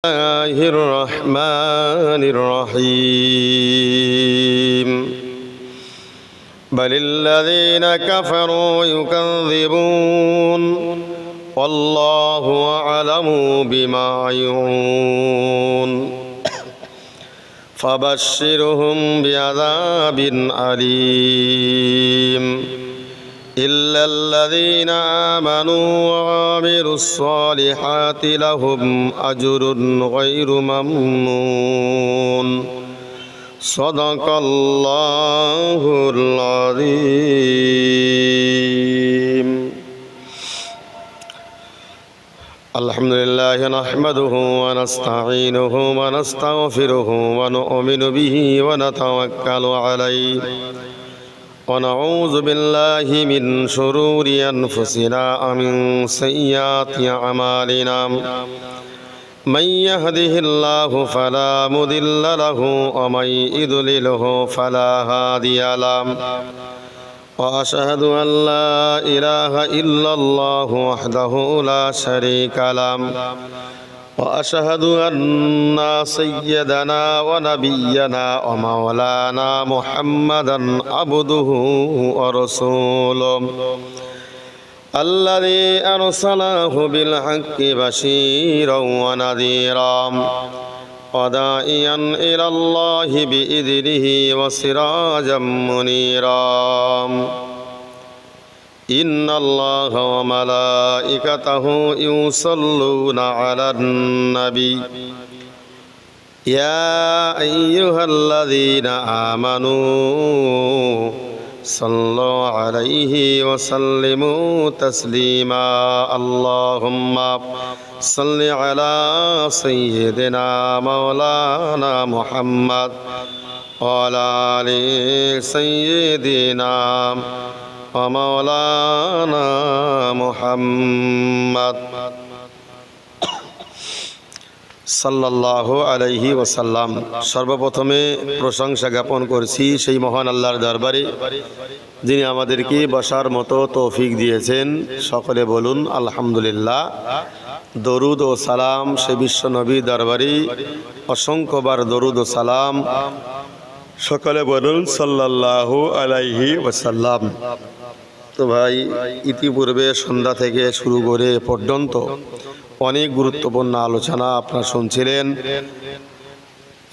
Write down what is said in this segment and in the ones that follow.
الله الرحمن الرحيم بل الذين كفروا يكذبون والله أعلم بما يوعون فبشرهم بعذاب أليم إلا الذين آمنوا وعملوا الصالحات لهم أجر غير ممنون صدق الله العظيم الحمد لله نحمده ونستعينه ونستغفره ونؤمن به ونتوكل عليه ونعوذ بالله من شرور أنفسنا ومن سيئات أعمالنا من يهده الله فلا مضل له ومن يضلله فلا هادي له وأشهد أن لا إله إلا الله وحده لا شريك له وأشهد أن سيدنا ونبينا ومولانا محمدا عبده ورسوله الذي أرسله بالحق بشيرا ونذيرا وداعيا إلى الله بإذنه وسراجا منيرا إن الله وملائكته يصلون على النبي يا أيها الذين آمنوا صلوا عليه وسلموا تسليما اللهم صل على سيدنا مولانا محمد وعلى آل سيدنا ومولانا محمد সাল্লাল্লাহু আলাইহি ওয়াসাল্লাম। সর্বপ্রথমে প্রশংসা জ্ঞাপন করছি সেই মহান আল্লাহর দরবারে যিনি আমাদেরকে বসার মতো তৌফিক দিয়েছেন। সকলে বলুন আলহামদুলিল্লাহ। দরুদ ও সালাম সে বিশ্ব নবী দরবারে অসংখ্যবার দরুদ ও সালাম। সকলে বলুন সাল্লাল্লাহু আলাইহি ওয়াসাল্লাম। তো ভাই, ইতিপূর্বে সন্ধ্যা থেকে শুরু করে পর্যন্ত অনেক গুরুত্বপূর্ণ আলোচনা আপনারা শুনছিলেন।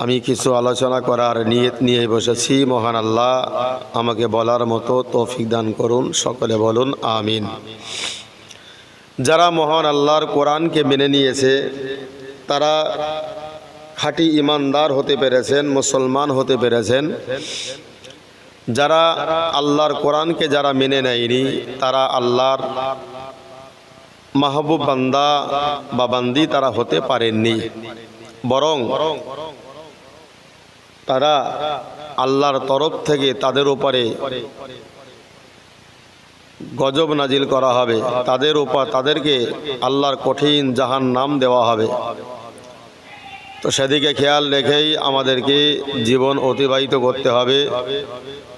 আমি কিছু আলোচনা করার নিয়ত নিয়ে বসেছি। মহান আল্লাহ আমাকে বলার মতো তৌফিক দান করুন। সকলে বলুন আমিন। যারা মহান আল্লাহর কোরআনকে মেনে নিয়েছে তারা খাঁটি ইমানদার হতে পেরেছেন, মুসলমান হতে পেরেছেন। যারা আল্লাহর কোরআনকে যারা মেনে নেয়নি তারা আল্লাহর মাহবুব বান্দা বা বান্দি তারা হতে পারেননি, বরং তারা আল্লাহর তরফ থেকে তাদের উপরে গজব নাজিল করা হবে, তাদেরকে আল্লাহর কঠিন জাহান্নাম দেওয়া হবে। তো সেদিকে খেয়াল রেখেই আমাদেরকে জীবন অতিবাহিত করতে হবে।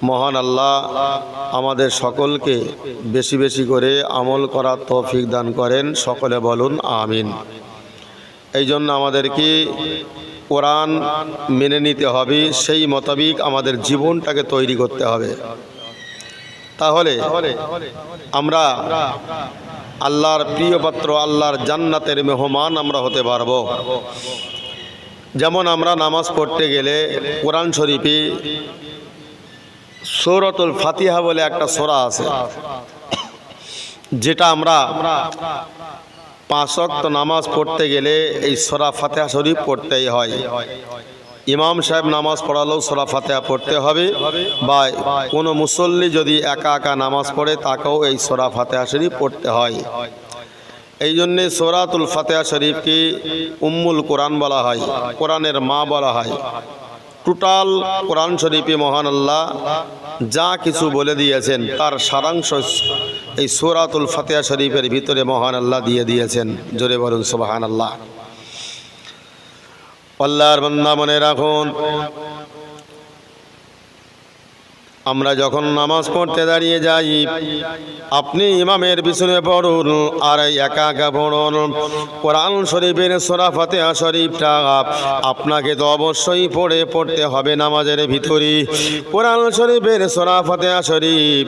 মহান আল্লাহ আমাদের সকলকে বেশি বেশি করে আমল করার তৌফিক দান করেন। সকলে বলুন আমিন। এই জন্য আমাদেরকে কোরআন মেনে নিতে হবে, সেই মোতাবেক আমাদের জীবনটাকে তৈরি করতে হবে। তাহলে আমরা আল্লাহর প্রিয় পাত্র, আল্লাহর জান্নাতের মেহমান আমরা হতে পারবো। যেমন আমরা নামাজ পড়তে গেলে কোরআন শরীফে সূরাতুল ফাতিহা বলে একটা সূরা আছে, যেটা আমরা 5 ওয়াক্ত নামাজ পড়তে গেলে এই সূরা ফাতিহা শরীফ পড়তেই হয়। ইমাম সাহেব নামাজ পড়ালেও সূরা ফাতিহা পড়তে হবে, বা কোনো মুসল্লি যদি একা একা নামাজ পড়ে তাকেও এই সূরা ফাতিহা শরীফ পড়তে হয়। এই জন্যে সূরাতুল ফাতিহা শরীফকে উম্মুল কোরআন বলা হয়, কোরআনের মা বলা হয়। টোটাল কোরআন শরীফে মহান আল্লাহ যা কিছু বলে দিয়েছেন তার সারাংশ এই সূরাতুল ফাতিহা শরীফের ভিতরে মহান আল্লাহ দিয়ে দিয়েছেন। জোরে বলুন সুবহানাল্লাহ। আল্লাহর বান্দা মনে রাখুন, আমরা যখন নামাজ পড়তে দাঁড়িয়ে যাই, আপনি ইমামের পিছনে পড়ুন আর একা একা পড়ুন। কোরআন শরীফের সূরা ফাতিহা শরীফটা আপনাকে তো অবশ্যই পড়তে হবে নামাজের ভিতরে। কোরআন শরীফের সূরা ফাতিহা শরীফ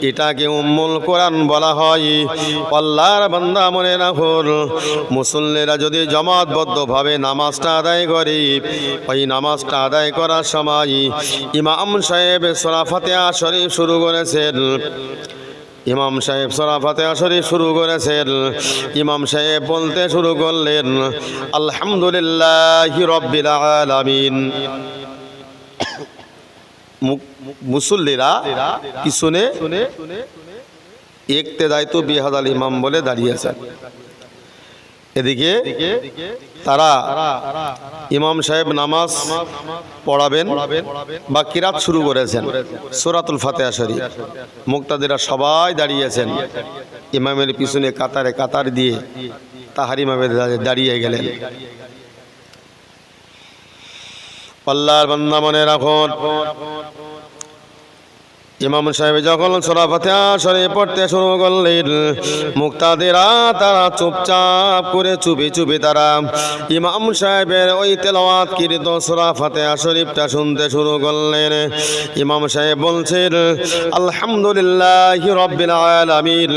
এটাকে উম্মুল কোরআন বলা হয়। আল্লাহর বান্দা মনে রাখুন, মুসল্লিরা যদি জমাতবদ্ধভাবে নামাজটা আদায় করে, ওই নামাজটা আদায় করার সময় ইমাম সাহেব সূরা ফাতিহা শরীফ শুরু করেছেন। ইমাম সাহেব সূরা ফাতিহা শরীফ শুরু করেছেন। ইমাম সাহেব বলতে শুরু করলেন, আলহামদুলিল্লাহি রাব্বিল আলামিন। মুসল্লিরা পিছনে ইক্তেদায় তো বিহাদাল ইমাম বলে দাঁড়িয়েছেন। এদিকে তারা ইমাম সাহেব নামাজ পড়াবেন বা কিরাত শুরু করেছেন সূরাতুল ফাতিহা শরীফ। মুক্তাদিরা সবাই দাঁড়িয়েছেন, ইমামের পিছনে কাতারে কাতার দিয়ে তাহার ইমামে দাঁড়িয়ে গেলেন। আল্লাহর বান্দা মনে রাখুন, ইমাম সাহেব যখন সূরা ফাতিহা শরীফ পড়তে শুরু করলেন, মুক্তাদিরা তারা চুপচাপ করে চুপি চুপি তারা ইমাম সাহেবের ওই তেলাওয়াতকৃত সূরা ফাতিহা শরীফটা শুনতে শুরু করলেন। ইমাম সাহেব বলছেন, আলহামদুলিল্লাহি রাব্বিল আলামিন।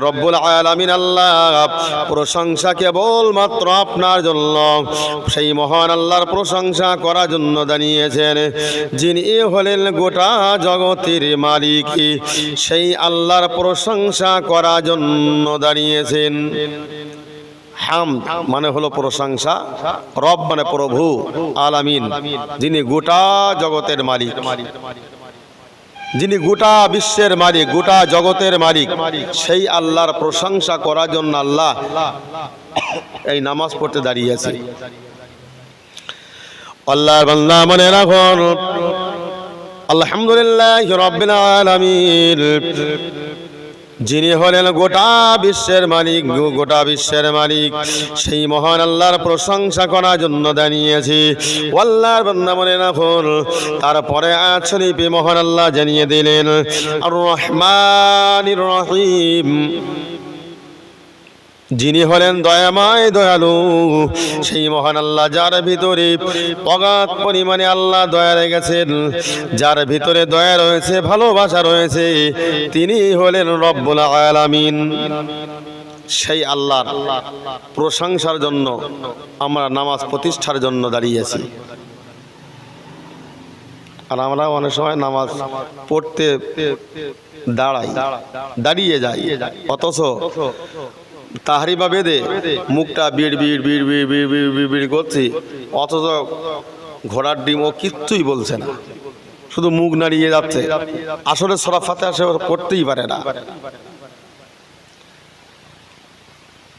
রব্বুল আলামিন আল্লাহ, প্রশংসা কেবল মাত্র আপনার জন্য। সেই মহান আল্লাহর প্রশংসা করার জন্য দাঁড়িয়েছেন, যিনি হলেন গোটা জগতের মালিক। সেই আল্লাহর প্রশংসা করার জন্য দাঁড়িয়েছেন। হামদ মানে হলো প্রশংসা, রব মানে প্রভু, আলামিন যিনি গোটা জগতের মালিক, যিনি গোটা বিশ্বের মালিক, গোটা জগতের মালিক। সেই আল্লাহর প্রশংসা করার জন্য আল্লাহ এই নামাজ পড়তে দাঁড়িয়েছে। আল্লাহর বান্দা মনে রাখুন, আলহামদুলিল্লাহি রাব্বিল আলামিন, যিনি হলেন গোটা বিশ্বের মালিক, গোটা বিশ্বের মালিক, সেই মহান আল্লাহর প্রশংসা করার জন্য দাঁড়িয়েছি। আল্লাহর বান্দা মনে রাখুন, তারপরে আয়াত শরীফে মহান আল্লাহ জানিয়ে দিলেন, আর রহমানির রহিম, যিনি হলেন দয়াময় দয়ালু। সেই মহান আল্লাহ যার ভিতরে অগাধ পরিমাণে আল্লাহ দয়া রেখেছেন, যার ভিতরে দয়া রয়েছে, ভালোবাসা রয়েছে, তিনি হলেন রব্বুল আলামিন। সেই আল্লাহর প্রশংসার জন্য আমরা নামাজ প্রতিষ্ঠার জন্য দাঁড়িয়েছি। আর আমরা অনেক সময় নামাজ পড়তে দাঁড়িয়ে যাই, অথচ তাহরিমা বেঁধে মুখটা বিড় বিড় বিড় বিড় বিড় বিড় বিড় বিড় করছি, অথচ ঘোড়ার ডিম ও কিচ্ছুই বলছে না, শুধু মুখ নাড়িয়ে যাচ্ছে। আসলে সূরা ফাতিহা সে করতেই পারে না।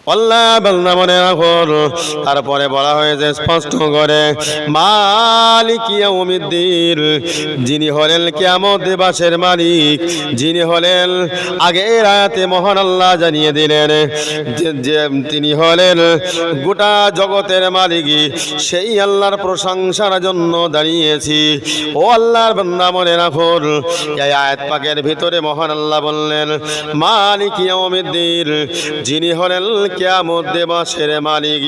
আল্লাহ বান্দা মনে রাখুন, তারপরে বলা হয়েছে স্পষ্ট করে, মালিক ইয়াউমিদ্দিন, যিনি হলেন কিয়ামত দিবসের মালিক, যিনি হলেন আগের আয়াতে মহান আল্লাহ জানিয়ে দিলেন যে তিনি হলেন গোটা জগতের মালিক। সেই আল্লাহর প্রশংসার জন্য দাঁড়িয়েছি। ও আল্লাহর বান্দা মনে রাখুন, এই আয়াত পাকের ভিতরে মহান আল্লাহ বললেন, মালিক ইয়াউমিদ্দিন, যিনি হলেন কিয়ামত দিবসের মালিক।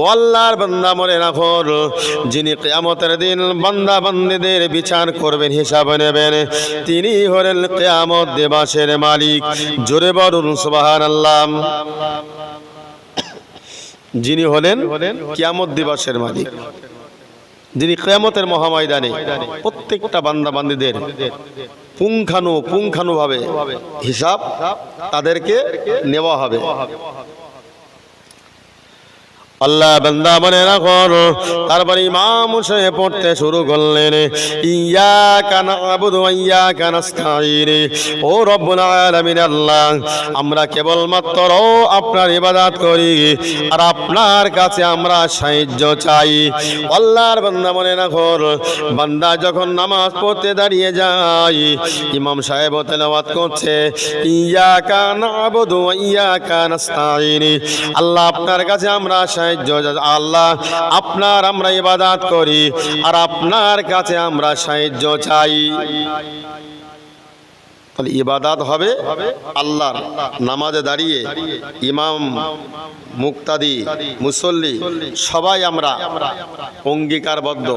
ও আল্লাহর বান্দা মনে রাখুন, যিনি কিয়ামতের দিন বান্দা বান্দীদের বিচার করবেন, হিসাব নেবেন, তিনি হলেন কিয়ামত দিবসের মালিক। জোরে বলুন সুবহানাল্লাহ। যিনি হলেন কিয়ামত দিবসের মালিক, যিনি কিয়ামতের মহাময়দানে প্রত্যেকটা বান্দা বান্দীদের পুঙ্খানুভাবে হিসাব তাদেরকে নেওয়া হবে। আল্লাহ বান্দা মনে রাখুন, তারপর ইমাম সাহেব পড়তে শুরু করলেন, ইয়াকা না'বুদু ওয়া ইয়াকা নাস্তাঈন। ও রব্বুল আলামিন আল্লাহ, আমরা কেবলমাত্র আপনার ইবাদত করি আর আপনার কাছে আমরা সাহায্য চাই। আল্লাহর বান্দা মনে রাখুন, বান্দা যখন নামাজ পড়তে দাঁড়িয়ে যায়, ইমাম সাহেব তেলাওয়াত করছে, ইয়াকা না'বুদু ওয়া ইয়াকা নাস্তাঈন, আল্লাহ আপনার কাছে আমরা সাহায্য সাহায্য আল্লাহ আপনার আমরা ইবাদত করি আর আপনার কাছে আমরা সাহায্য চাই। তাহলে ইবাদত হবে আল্লাহর। নামাজে দাঁড়িয়ে ইমাম, মুক্তাদি, মুসল্লি সবাই আমরা অঙ্গীকারবদ্ধ,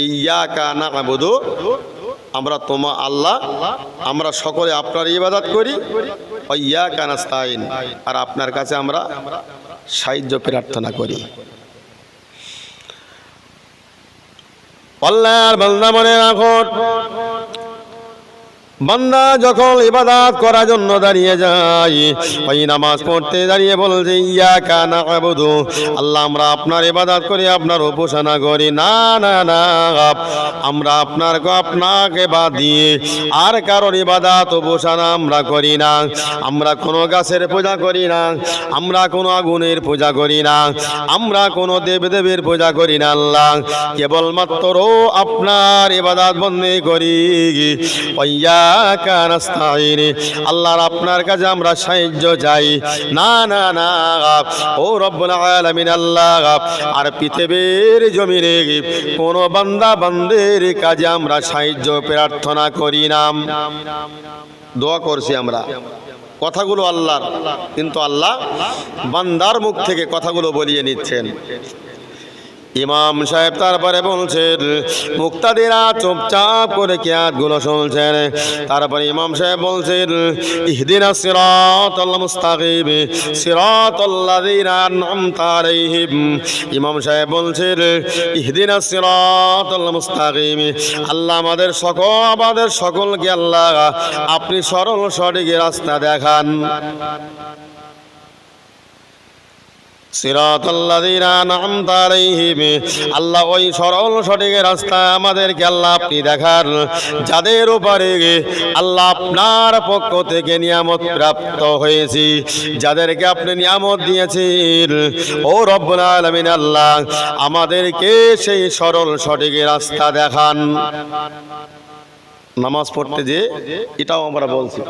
ইয়্যাকা না'বুদু, আমরা তোমার আল্লাহ, আমরা সকলে আপনার ইবাদত করি, ওয়া ইয়্যাকা নাস্তাইন, আর আপনার কাছে আমরা সাহায্য প্রার্থনা করি। আল্লাহর বান্দা মনে রাখো, বান্দা যখন ইবাদত করার জন্য দাঁড়িয়ে যায়, ওই নামাজ পড়তে দাঁড়িয়ে বলছে ইয়্যাকা না'বুদু, আল্লাহ আমরা আপনার ইবাদত করি, আপনার উপাসনা করি। না না না, আমরা আপনাকে বাদ দিয়ে আর কারোর ইবাদত উপাসনা আমরা করি না। আমরা কোনো গাছের পূজা করি না, আমরা কোনো আগুনের পূজা করি না, আমরা কোনো দেবদেবীর পূজা করি না। আল্লাহ কেবলমাত্র আপনার ইবাদত বন্দী করি। আল্লাহর আপনার কাছে আমরা সাহায্য চাই। না না না, ও রব্বুল আলামিন আল্লাহ, আর পৃথিবীর জমিনে কোন বান্দা বান্দের কাজে আমরা সাহায্য প্রার্থনা করি না। দোয়া করছি আমরা, কথাগুলো আল্লাহর, কিন্তু আল্লাহ বান্দার মুখ থেকে কথাগুলো বলিয়ে নিচ্ছেন। ইমাম সাহেব তারপরে বলছেন, মুক্তাদিরা চুপচাপ করে কিয়াতগুলো শুনছেন। তারপরে ইমাম সাহেব বলছেন ইহদিনাস সিরাতাল মুস্তাকিম সিরাতাল্লাযিনা আন'আমতা আলাইহিম। ইমাম সাহেব বলছেন ইহদিনাস সিরাতাল মুস্তাকিম, আল্লাহ আমাদের সকলকে আল্লাহ আপনি সরল সঠিক রাস্তা দেখান। সিরাতাল্লাযিনা আন'আমতা আলাইহিম, আল্লাহ ওই সরল সঠিক রাস্তা আমাদেরকে আল্লাহ আপনি দেখান, যাদের উপরে আল্লাহ আপনার পক্ষ থেকে নিয়ামত প্রাপ্ত হয়েছি, যাদেরকে আপনি নিয়ামত দিয়েছেন। ও রব্বুল আলামিন আল্লাহ আমাদেরকে সেই সরল সঠিক রাস্তা দেখান। নামাজ পড়তে যে এটাও আমরা বলছি।